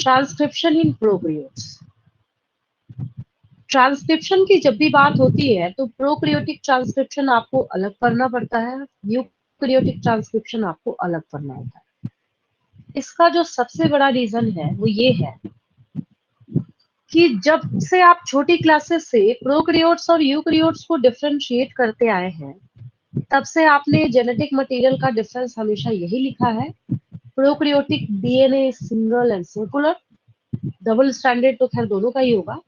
Transcription in prokaryotes. Transcription की जब भी बात होती है तो प्रोकैरियोटिक ट्रांसक्रिप्शन आपको अलग करना पड़ता है, यूकैरियोटिक ट्रांसक्रिप्शन आपको अलग करना होता है। इसका जो सबसे बड़ा रीजन है वो ये है कि जब से आप छोटी क्लासेस से प्रोकैरियोट्स और यूकैरियोट्स को डिफरेंशिएट करते आए हैं, तब से आपने जेनेटिक मटेरियल का डिफरेंस हमेशा यही लिखा है, prokaryotic DNA single and circular, double standard तो खैर दोनों का ही होगा,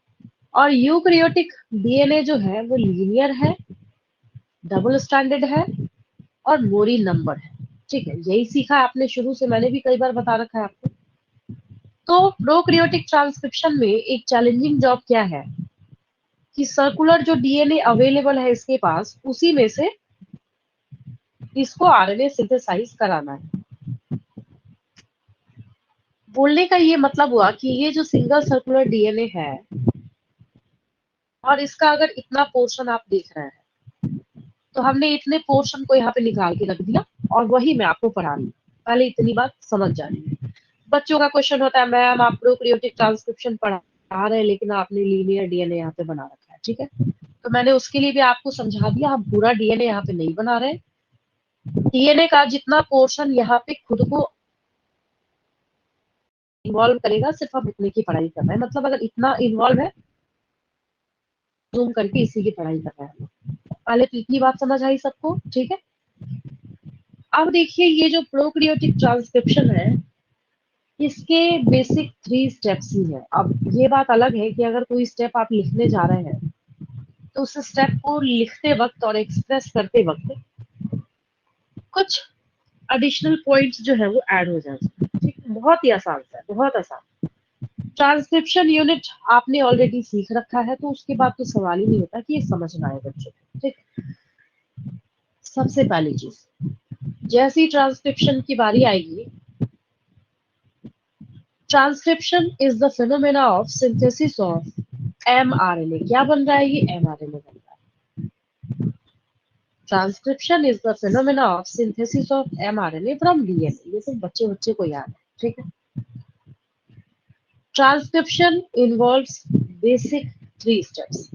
और यूकैरियोटिक डीएनए जो है वो लीनियर है, डबल स्टैंडर्ड है और मोरी नंबर है। ठीक है, यही सीखा है आपने शुरू से, मैंने भी कई बार बता रखा है आपको। तो प्रोकैरियोटिक ट्रांसक्रिप्शन में एक चैलेंजिंग जॉब क्या है कि सर्कुलर जो डीएनए अवेलेबल है इसके पास, उसी में से इसको आरएनए सिंथेसाइज कराना है। बोलने का ये मतलब हुआ कि ये जो सिंगल सर्कुलर डीएनए है और इसका अगर इतना पोर्शन आप देख रहे हैं, तो हमने इतने पोर्शन को यहाँ पे निकाल के रख दिया और वही मैं आपको पढ़ा रही हूँ। पहले इतनी बात समझ जानी है। बच्चों का क्वेश्चन होता है, मैम आप प्रोकैरियोटिक ट्रांसक्रिप्शन पढ़ा रहे हैं लेकिन आपने लीनियर डीएनए यहाँ पे बना रखा है। ठीक है, तो मैंने उसके लिए भी आपको समझा दिया, हम पूरा डीएनए यहाँ पे नहीं बना रहे। डीएनए का जितना पोर्शन यहाँ पे खुद को इन्वॉल्व करेगा, सिर्फ हम उतने की पढ़ाई कर रहे हैं। मतलब अगर इतना इन्वॉल्व है, जूम करके इसी की पढ़ाई कर रहे हैं। पहले तो इतनी बात समझ आई सबको, ठीक है। अब देखिए, ये जो प्रोकैरियोटिक ट्रांसक्रिप्शन है, इसके बेसिक 3 स्टेप्स ही है। अब ये बात अलग है कि अगर कोई स्टेप आप लिखने जा रहे हैं तो उस स्टेप को लिखते वक्त और एक्सप्रेस करते वक्त कुछ एडिशनल पॉइंट्स जो है वो ऐड हो जाते हैं। ठीक है, बहुत ही आसान है, बहुत आसान। ट्रांसक्रिप्शन यूनिट आपने ऑलरेडी सीख रखा है, तो उसके बाद तो सवाल ही नहीं होता कि ये समझना है बच्चों को। ठीक, सबसे पहली चीज, जैसी ट्रांसक्रिप्शन की बारी आएगी, transcription is the phenomena of synthesis of mRNA. क्या बन रहा है? ये एमआरएनए बन रहा है। Transcription is the phenomena of synthesis of mRNA from DNA. ये सब बच्चे बच्चे को याद है, ठीक है। Transcription involves basic 3 steps.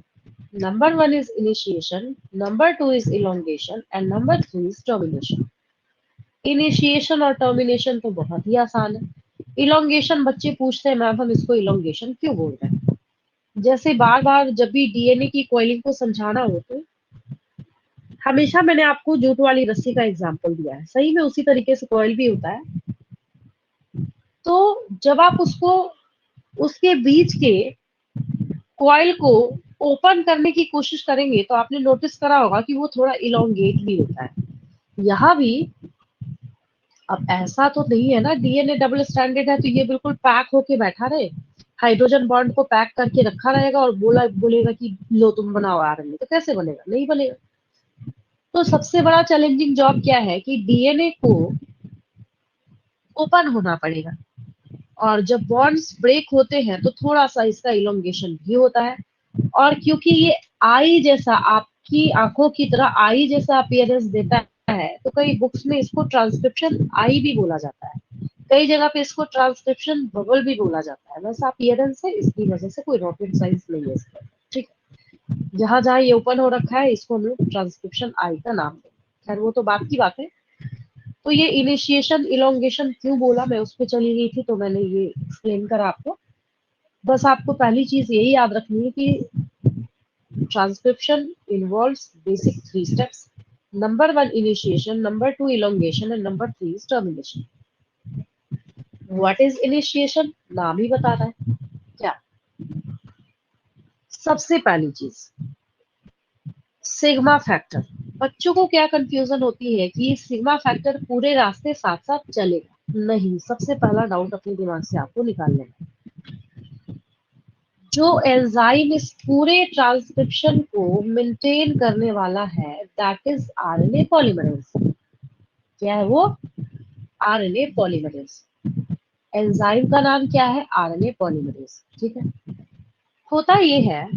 Number 1 is initiation, number 2 is elongation and number 3 is termination. Initiation और टर्मिनेशन तो बहुत ही आसान है। इलोंगेशन बच्चे पूछते हैं, मैम हम इसको इलोंगेशन क्यों बोल रहे हैं? जैसे बार बार जब भी डीएनए की कॉइलिंग को समझाना हो तो हमेशा मैंने आपको जूट वाली रस्सी का एग्जांपल दिया है, सही में उसी तरीके से कॉइल भी होता है। तो जब आप उसको, उसके बीच के कॉइल को ओपन करने की कोशिश करेंगे तो आपने नोटिस करा होगा कि वो थोड़ा इलोंगेट भी होता है। यहाँ भी अब ऐसा तो नहीं है ना, डीएनए डबल स्टैंडर्ड है तो ये बिल्कुल पैक होके बैठा रहे, हाइड्रोजन बॉन्ड को पैक करके रखा रहेगा और बोलेगा कि लो तुम बनाओ आरएनए, तो कैसे बनेगा? नहीं बनेगा। तो सबसे बड़ा चैलेंजिंग जॉब क्या है कि डीएनए को ओपन होना पड़ेगा, और जब बॉन्ड्स ब्रेक होते हैं तो थोड़ा सा इसका इलोंगेशन भी होता है। और क्योंकि ये आई जैसा, आपकी आंखों की तरह आई जैसा अपीयरेंस देता है, तो कई बुक्स में इसको ट्रांसक्रिप्शन आई भी बोला जाता है, कई जगह पे इसको ट्रांसक्रिप्शन बबल भी बोला जाता है। वैसा अपीयरेंस है, इसकी वजह से कोई रॉकेट साइंस नहीं है इसका। ठीक है, जहां जहां ये ओपन हो रखा है इसको हम लोग ट्रांसक्रिप्शन आई का नाम देंगे। खैर वो तो बात की बात है। तो ये इनिशिएशन इलोंगेशन क्यों बोला, मैं उस पर चली गई थी, तो मैंने ये एक्सप्लेन करा आपको। बस आपको पहली चीज यही याद रखनी है कि transcription involves basic 3 steps. Number 1 initiation, number 2 elongation and number 3 is termination. What is initiation? नाम ही बता रहा है। क्या? सबसे पहली चीज सिग्मा फैक्टर। बच्चों को क्या कंफ्यूजन होती है कि सिग्मा फैक्टर पूरे रास्ते साथ साथ चलेगा? नहीं, सबसे पहला डाउट अपने दिमाग से आपको निकाल लेना। जो एंजाइम इस पूरे ट्रांसक्रिप्शन को मेंटेन करने वाला है, दैट इज आरएनए पॉलीमरेज। क्या है वो? RNA polymerase. एंजाइम का नाम क्या है? RNA polymerase. ठीक है, होता ये है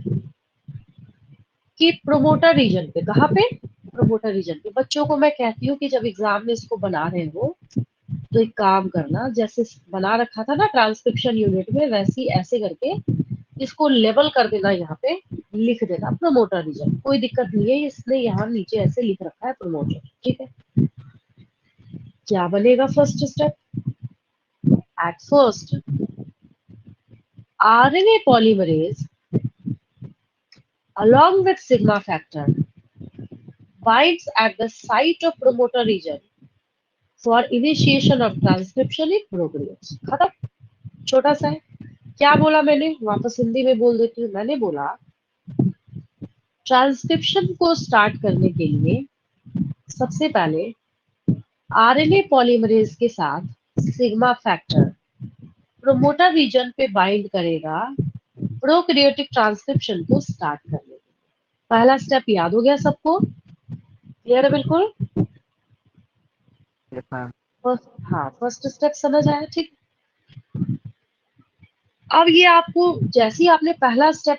कि प्रोमोटर रीजन पे, कहाँ पे? प्रोमोटर रीजन पे। बच्चों को मैं कहती हूँ कि जब एग्जाम में इसको बना रहे हो तो एक काम करना, जैसे बना रखा था ना ट्रांसक्रिप्शन यूनिट में, वैसे ही ऐसे करके इसको लेबल कर देना, यहाँ पे लिख देना प्रमोटर रीजन, कोई दिक्कत नहीं है, इसने यहाँ नीचे ऐसे लिख रखा है प्रमोटर। ठीक है, क्या बनेगा first step? At first RNA polymerase along with sigma factor binds at the site of promoter region for initiation of transcription in prokaryotes। खत्म, छोटा सा है। क्या बोला मैंने, वापस हिंदी में बोल देती हूँ। मैंने बोला ट्रांसक्रिप्शन को स्टार्ट करने के लिए सबसे पहले आरएनए पॉलीमरेज के साथ सिग्मा फैक्टर प्रोमोटर रीजन पे बाइंड करेगा प्रोकैरियोटिक ट्रांसक्रिप्शन को स्टार्ट करने के लिए। पहला स्टेप याद हो गया सबको? क्लियर है बिल्कुल? Yes ma'am. हाँ, फर्स्ट स्टेप समझ आया? ठीक। अब ये आपको, जैसे ही आपने पहला स्टेप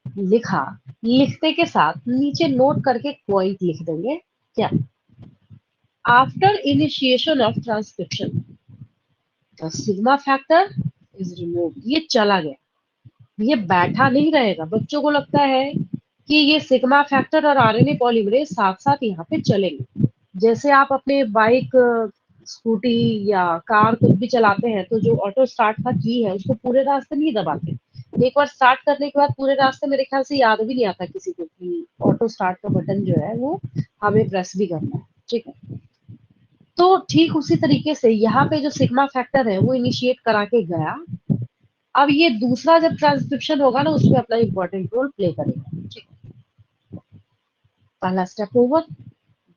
लिखा, लिखते के साथ नीचे नोट करके पॉइंट लिख देंगे। क्या? After initiation of transcription the sigma factor is remove. ये चला गया, ये बैठा नहीं रहेगा। बच्चों को लगता है कि ये सिग्मा फैक्टर और आरएनए पॉलीमरेज साथ साथ यहाँ पे चलेंगे। जैसे आप अपने बाइक, स्कूटी या कार कुछ भी चलाते हैं, तो जो ऑटो स्टार्ट का की है उसको पूरे रास्ते नहीं दबाते। एक बार स्टार्ट करने के बाद पूरे रास्ते मेरे ख्याल से याद भी नहीं आता किसी को कि ऑटो स्टार्ट का बटन जो है वो हमें प्रेस भी करना है। ठीक है, तो ठीक उसी तरीके से यहाँ पे जो सिग्मा फैक्टर है वो इनिशिएट करा के गया। अब ये दूसरा जब ट्रांसक्रिप्शन होगा ना, उसमें अपना इंपॉर्टेंट रोल प्ले करेगा। ठीक है, पहला स्टेप ओवर।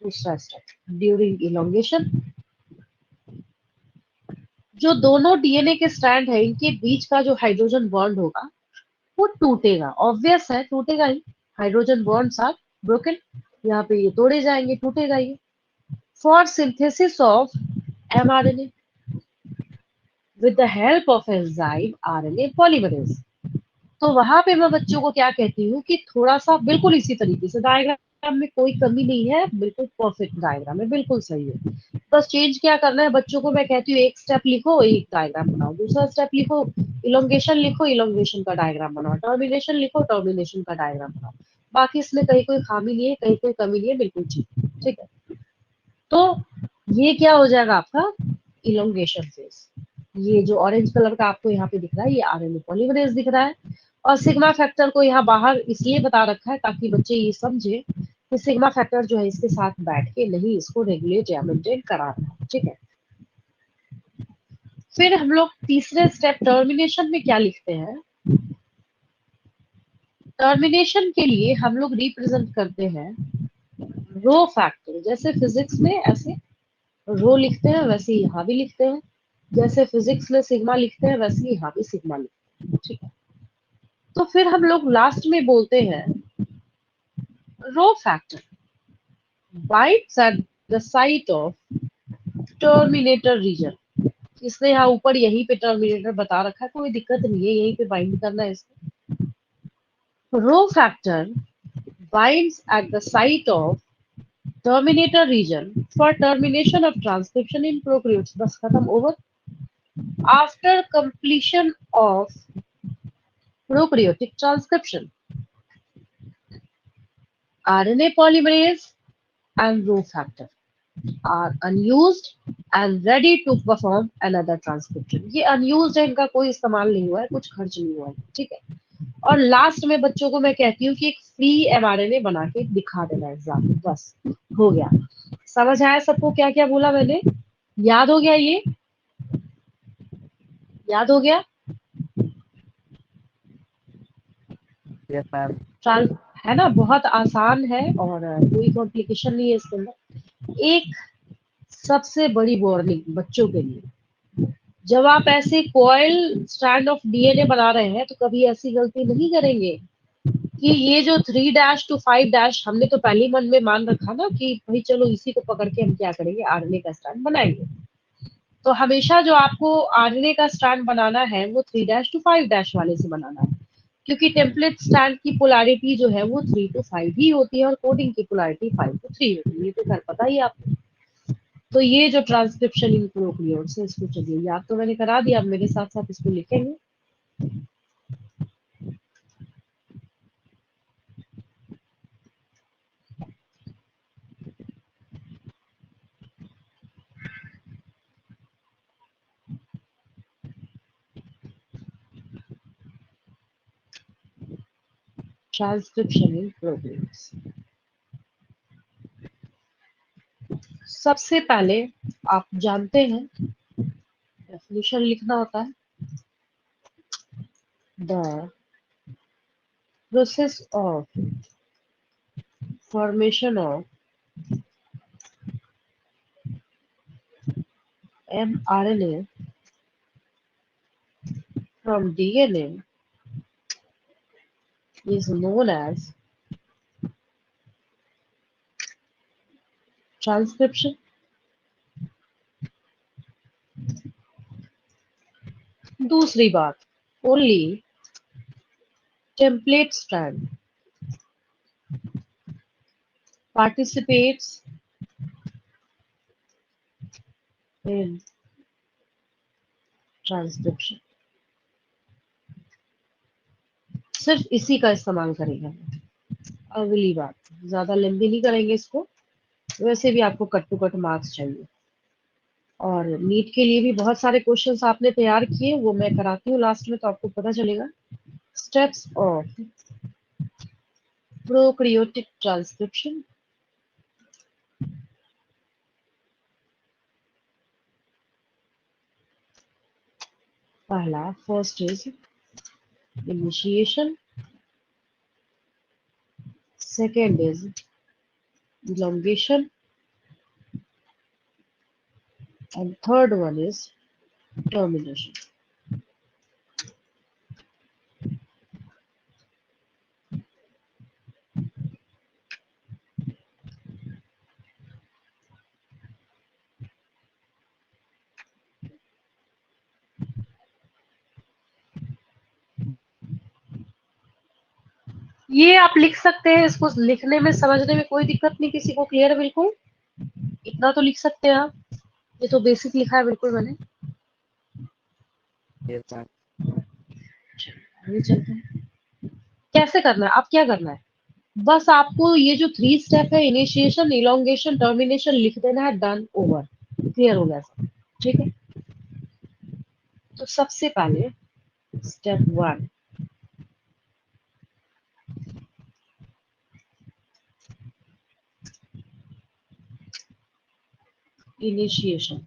दूसरा स्टेप, ड्यूरिंग इलोंगेशन जो दोनों डीएनए के स्ट्रैंड है, इनके बीच का जो हाइड्रोजन बॉन्ड होगा वो टूटेगा। ऑब्वियस है, टूटेगा ही। Hydrogen bonds are broken. यहाँ पे ये तोड़े जाएंगे, टूटेगा ये। For synthesis of mRNA with the help of enzyme RNA polymerase। तो वहां पे मैं बच्चों को क्या कहती हूँ कि थोड़ा सा बिल्कुल इसी तरीके से, डायग्राम में कोई कमी नहीं है, बिल्कुल परफेक्ट डायग्राम है, बिल्कुल सही है। बस चेंज क्या करना है, बच्चों को मैं कहती हूँ एक स्टेप लिखो, एक डायग्राम बनाओ। दूसरा स्टेप लिखो, इलोंगेशन लिखो, इलोंगेशन का डायग्राम बनाओ। टर्मिनेशन लिखो, टर्मिनेशन का डायग्राम बनाओ। बाकी इसमें कहीं कोई खामी नहीं है, कहीं कोई कमी नहीं है, बिल्कुल ठीक है। ठीक है, तो ये क्या हो जाएगा आपका इलोंगेशन फेज। ये जो ऑरेंज कलर का आपको यहाँ पे दिख रहा है, ये आरएनए पॉलीमरेज दिख रहा है। और सिग्मा फैक्टर को यहाँ बाहर इसलिए बता रखा है ताकि बच्चे ये समझे कि सिग्मा फैक्टर जो है इसके साथ बैठ के नहीं इसको रेगुलेट या मेंटेन करा रहा है। ठीक है, फिर हम लोग तीसरे स्टेप टर्मिनेशन में क्या लिखते हैं? टर्मिनेशन के लिए हम लोग रिप्रेजेंट करते हैं रो फैक्टर। जैसे फिजिक्स में ऐसे रो लिखते हैं, वैसे ही यहाँ भी लिखते हैं। जैसे फिजिक्स में सिग्मा लिखते हैं, वैसे ही यहाँ भी सिग्मा लिखते हैं। ठीक है, तो फिर हम लोग लास्ट में बोलते हैं rho factor binds at the site of terminator region. इसने यहाँ ऊपर यहीं पे टर्मिनेटर बता रखा है, कोई दिक्कत नहीं है, यहीं पे बाइंड करना है इसको। Rho factor binds at the site of terminator region for termination of transcription in prokaryotes। बस खत्म, over. After completion of prokaryotic transcription, RNA polymerase and Rho factor are unused and ready to perform another transcription। ये unused है, इनका कोई इस्तेमाल नहीं हुआ है, कुछ खर्च नहीं हुआ है। ठीक है, और लास्ट में बच्चों को मैं कहती हूँ कि एक फ्री mRNA बना के दिखा देना एग्जाम में। बस हो गया। समझ आया सबको क्या क्या बोला मैंने? याद हो गया? ये याद हो गया? Yes ma'am. ट्रांस है ना, बहुत आसान है और कोई कॉम्प्लिकेशन नहीं है इसके अंदर। एक सबसे बड़ी वार्निंग बच्चों के लिए, जब आप ऐसे कॉइल स्ट्रैंड ऑफ डीएनए बना रहे हैं तो कभी ऐसी गलती नहीं करेंगे कि ये जो 3' to 5' हमने तो पहले ही मन में मान रखा ना कि भाई चलो इसी को पकड़ के हम क्या करेंगे, आरएनए का स्ट्रैंड बनाएंगे। तो हमेशा जो आपको आरएनए का स्ट्रैंड बनाना है वो 3' to 5' वाले से बनाना है, क्योंकि टेम्पलेट स्ट्रैंड की पोलैरिटी जो है वो 3 to 5 ही होती है और कोडिंग की पोलैरिटी 5 to 3 होती है। ये तो खैर पता ही आपको। तो ये जो ट्रांसक्रिप्शन इन प्रोकैरियोट्स है, इसको चलिए याद तो मैंने करा दिया, अब मेरे साथ साथ इसको लिखेंगे। Transcription in prokaryotes. सबसे पहले आप जानते हैं डेफिनेशन लिखना होता है, the process of formation of mRNA from DNA is known as transcription. दूसरी बात, only template strand participates in transcription. सिर्फ इसी का इस्तेमाल करेंगे। अगली बात, ज्यादा लंबी नहीं करेंगे इसको, वैसे भी आपको कट टू कट मार्क्स चाहिए, और नीट के लिए भी बहुत सारे क्वेश्चंस आपने तैयार किए, वो मैं कराती हूँ लास्ट में, तो आपको पता चलेगा। Steps of prokaryotic transcription. पहला, first is initiation, second is elongation, and third one is termination. ये आप लिख सकते हैं, इसको लिखने में समझने में कोई दिक्कत नहीं किसी को, क्लियर है बिल्कुल, इतना तो लिख सकते हैं आप, ये तो बेसिक लिखा है बिल्कुल मैंने। Yes, ma'am. आगे चलते हैं, कैसे करना है, आप क्या करना है, बस आपको ये जो 3 स्टेप है, इनिशिएशन, इलोंगेशन, टर्मिनेशन, लिख देना है, डन, ओवर, क्लियर हो गया सब, ठीक है। तो सबसे पहले स्टेप 1, इनिशिएशन।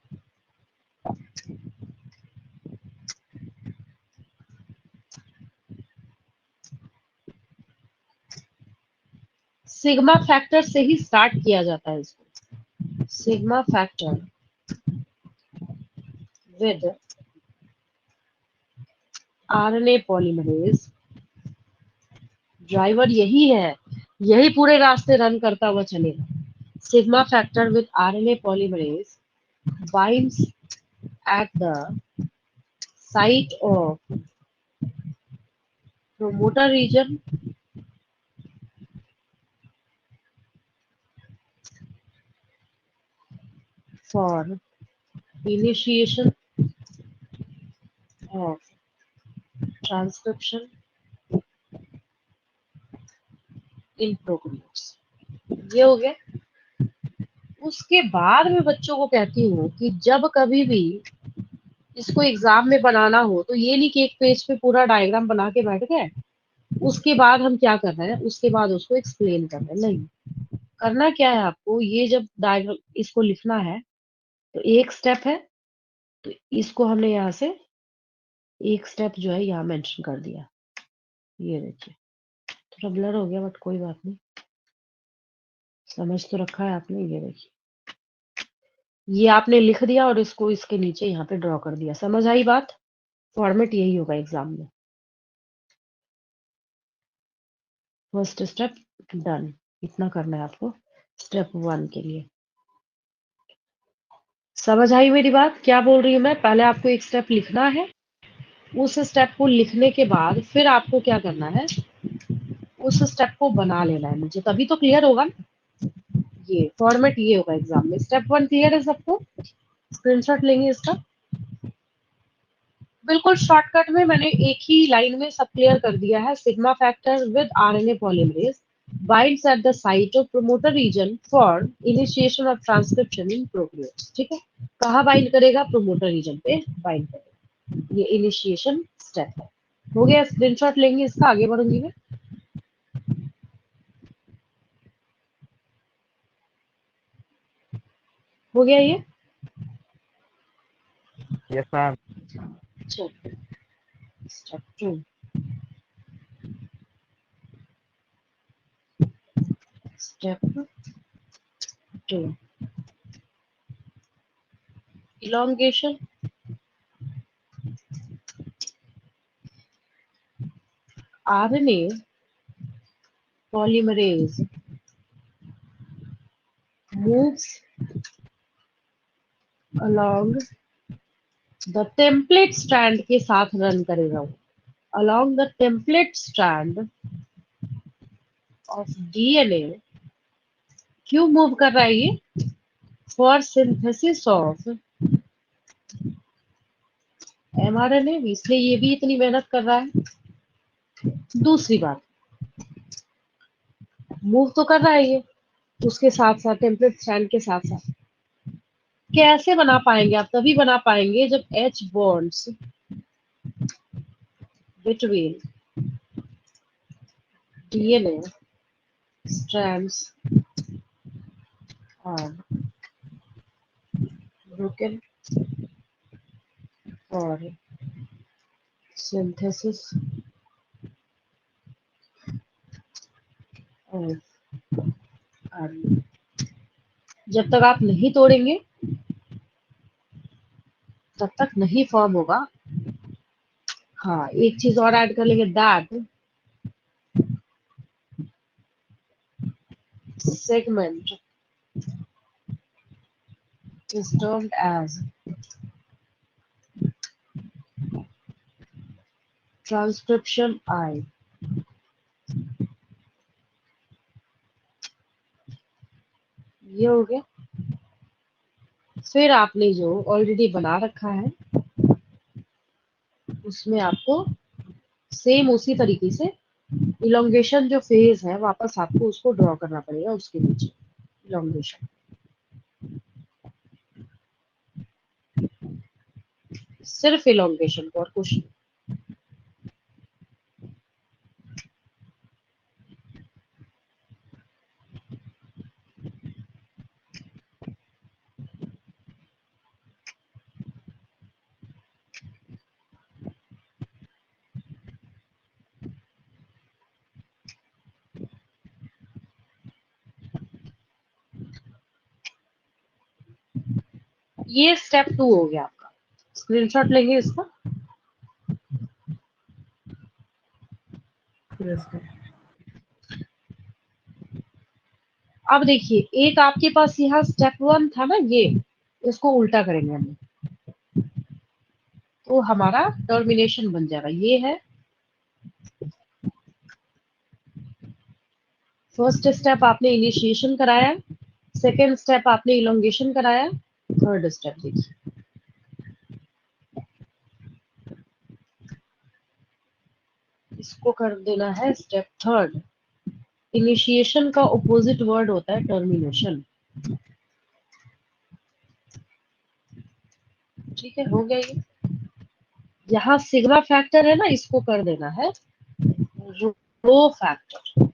सिग्मा फैक्टर से ही स्टार्ट किया जाता है इसको, sigma factor with RNA polymerase, driver यही है, यही पूरे रास्ते रन करता हुआ चलेगा। Sigma factor with RNA polymerase binds eight the site of promoter region for initiation of transcription in prokaryotes। ये हो गया। उसके बाद मैं बच्चों को कहती हूँ कि जब कभी भी इसको एग्जाम में बनाना हो, तो ये नहीं कि एक पेज पे पूरा डायग्राम बना के बैठ गए, उसके बाद हम क्या कर रहे हैं, उसके बाद उसको एक्सप्लेन कर रहे हैं, नहीं। करना क्या है आपको, ये जब डायग्राम इसको लिखना है, तो एक स्टेप है, तो इसको हमने यहाँ से एक स्टेप जो है यहाँ मेंशन कर दिया, ये देखिए, थोड़ा ब्लर हो गया बट कोई बात नहीं, समझ तो रखा है आपने, ये देखिए, ये आपने लिख दिया और इसको इसके नीचे यहाँ पे ड्रॉ कर दिया, समझ आई बात। फॉर्मेट यही होगा एग्जाम में। फर्स्ट स्टेप डन, इतना करना है आपको स्टेप 1 के लिए। समझ आई मेरी बात, क्या बोल रही हूँ मैं, पहले आपको एक स्टेप लिखना है, उस स्टेप को लिखने के बाद फिर आपको क्या करना है, उस स्टेप को बना लेना है नीचे, तभी तो क्लियर होगा ना। ये फॉर्मेट ये होगा एग्जाम में। स्टेप 1 क्लियर है सबको? स्क्रीनशॉट लेंगे इसका। बिल्कुल शॉर्टकट में मैंने एक ही लाइन में सब क्लियर कर दिया है। Sigma factor with RNA polymerase binds at the site of promoter region for initiation of transcription in protease। ठीक है, कहाँ बाइंड करेगा? प्रोमोटर रीजन पे बाइंड करेगा। ये इनिशिएशन स्टेप है। हो गया, स्क्रीनशॉट लेंगे इसका, आगे बढ़ूंगी मैं। हो गया ये? Yes, ma'am. चलो, step 2। Step 2, elongation। RNA polymerase moves along the template strand के साथ रन करेगा वो। along the template strand of DNA। क्यों मूव कर रहा है ये? फॉर सिंथेसिस ऑफ mRNA, इसलिए ये भी इतनी मेहनत कर रहा है। दूसरी बात, मूव तो कर रहा है ये उसके साथ साथ, टेम्पलेट स्ट्रैंड के साथ साथ। कैसे बना पाएंगे आप? तभी बना पाएंगे जब H bonds between DNA strands are broken for synthesis of RNA। जब तक आप नहीं तोड़ेंगे तब तक नहीं फॉर्म होगा। हाँ, एक चीज और ऐड कर लेंगे, that segment is termed as transcription I। ये हो गया। फिर आपने जो ऑलरेडी बना रखा है उसमें आपको सेम उसी तरीके से इलोंगेशन जो फेज है वापस आपको उसको ड्रॉ करना पड़ेगा उसके नीचे। इलोंगेशन, सिर्फ इलोंगेशन और कुछ नहीं। ये स्टेप 2 हो गया आपका। स्क्रीनशॉट लेंगे इसका। Yes, ma'am. अब देखिए, एक आपके पास यहाँ स्टेप 1 था ना, ये इसको उल्टा करेंगे हम, तो हमारा टर्मिनेशन बन जाएगा। ये है फर्स्ट स्टेप, आपने इनिशिएशन कराया। सेकेंड स्टेप आपने इलोंगेशन कराया। थर्ड स्टेप देखिए, इसको कर देना है स्टेप थर्ड। इनिशिएशन का ऑपोजिट वर्ड होता है टर्मिनेशन। ठीक है, हो गया ये। यहाँ सिग्मा फैक्टर है ना, इसको कर देना है रो फैक्टर।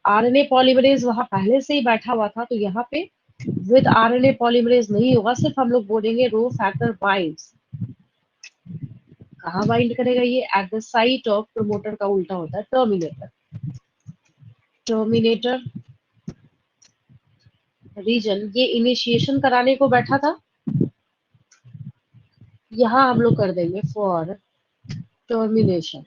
आरएनए पॉलीमरेज वहां पहले से ही बैठा हुआ था, तो यहाँ पे विद आरएनए पॉलीमरेज नहीं होगा, सिर्फ हम लोग बोलेंगे रो फैक्टर बाइंड्स। कहाँ बाइंड करेगा ये? At the site of promoter का उल्टा होता है टर्मिनेटर। टर्मिनेटर रीजन, ये इनिशिएशन कराने को बैठा था, यहाँ हम लोग कर देंगे for termination.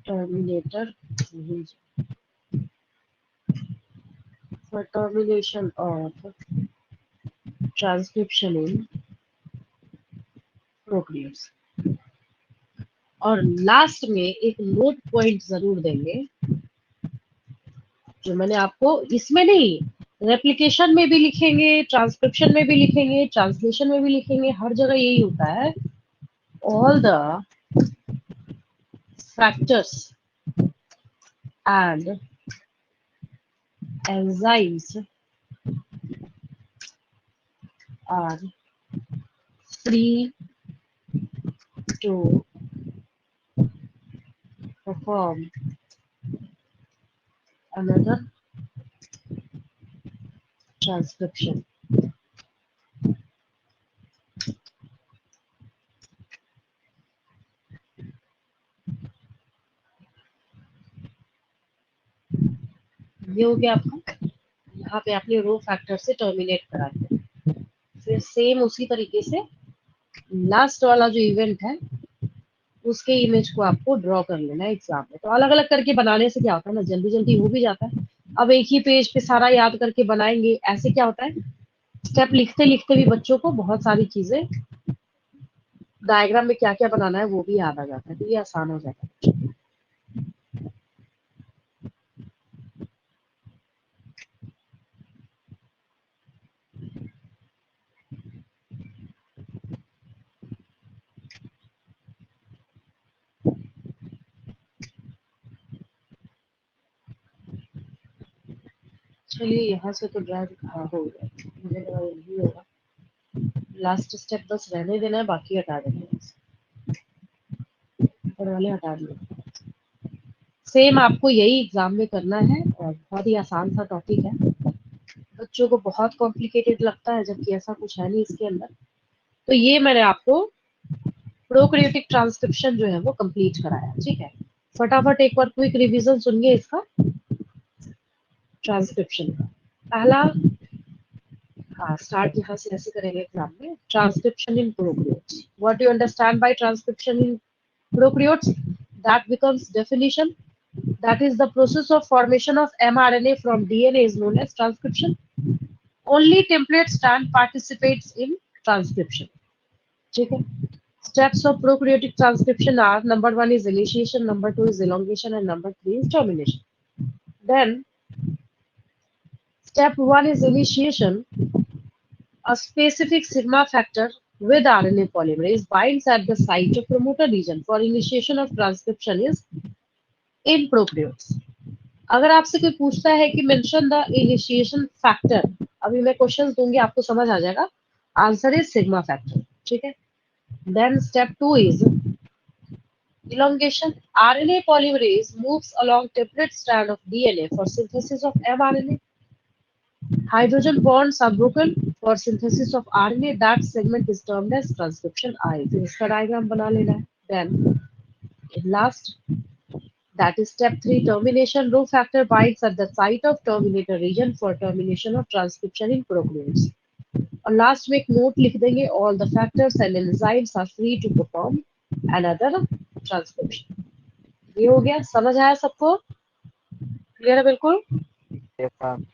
Terminator region for termination of transcription in prokaryotes. और लास्ट में एक नोट पॉइंट जरूर देंगे, जो मैंने आपको इसमें नहीं, रेप्लिकेशन में भी लिखेंगे, ट्रांसक्रिप्शन में भी लिखेंगे, ट्रांसलेशन में भी लिखेंगे, हर जगह यही होता है। All the factors and enzymes are free to perform another transcription. ये हो गया आपका, यहाँ पे आपने रो फैक्टर से टर्मिनेट करा दिया। फिर सेम उसी तरीके से लास्ट वाला जो इवेंट है उसके इमेज को आपको ड्रॉ कर लेना है एग्जाम में। तो अलग अलग करके बनाने से क्या होता है ना, जल्दी जल्दी हो भी जाता है। अब एक ही पेज पे सारा याद करके बनाएंगे, ऐसे क्या होता है, स्टेप लिखते लिखते भी बच्चों को बहुत सारी चीजें, डायग्राम में क्या क्या बनाना है वो भी याद आ जाता है, तो ये आसान हो जाता है। चलिए यहाँ से तो ड्राइव हो गया, मुझे लगा ये नहीं होगा। लास्ट स्टेप बस रहने देना है, बाकी हटा देना है, ऊपर वाले हटा दिए। सेम आपको यही एग्जाम में करना है और बहुत ही आसान सा टॉपिक है। बच्चों को बहुत कॉम्प्लिकेटेड लगता है, जबकि ऐसा कुछ है नहीं इसके अंदर। तो ये मैंने आपको प्रोकैरियोटिक ट्रांसक्रिप्शन जो है वो कंप्लीट कराया, ठीक है। फटाफट एक बार क्विक रिवीजन सुनिए इसका, ट्रांसक्रिप्शन का पहला। हाँ, स्टार्ट यहाँ से ऐसे करेंगे एग्जाम में। Transcription in prokaryotes, what you understand by transcription in prokaryotes, that becomes definition, that is the process of formation of mRNA from DNA is known as transcription. Only template strand participates in transcription, ठीक है। Steps of prokaryotic transcription are: number one is initiation, number two is elongation, and number three is termination. Then step one is initiation. A specific sigma factor with RNA polymerase binds at the site of promoter region for initiation of transcription is in prokaryotes. अगर आपसे कोई पूछता है कि mention the initiation factor, अभी मैं questions दूंगी आपको समझ आ जाएगा, आंसर इज सिग्मा फैक्टर, ठीक है। Then step two is elongation. RNA polymerase moves along template strand of DNA for synthesis of mRNA. Hydrogen bonds are broken for synthesis of RNA. That segment is termed as transcription I. फिर इसका diagram बना लेना है। Then last, that is step 3, termination. Rho factor binds at the site of terminator region for termination of transcription in prokaryotes. और last में एक note लिख देंगे, all the factors and enzymes are free to perform another transcription. ये हो गया, समझ आया सबको? क्लियर है बिल्कुल? Yes, ma'am.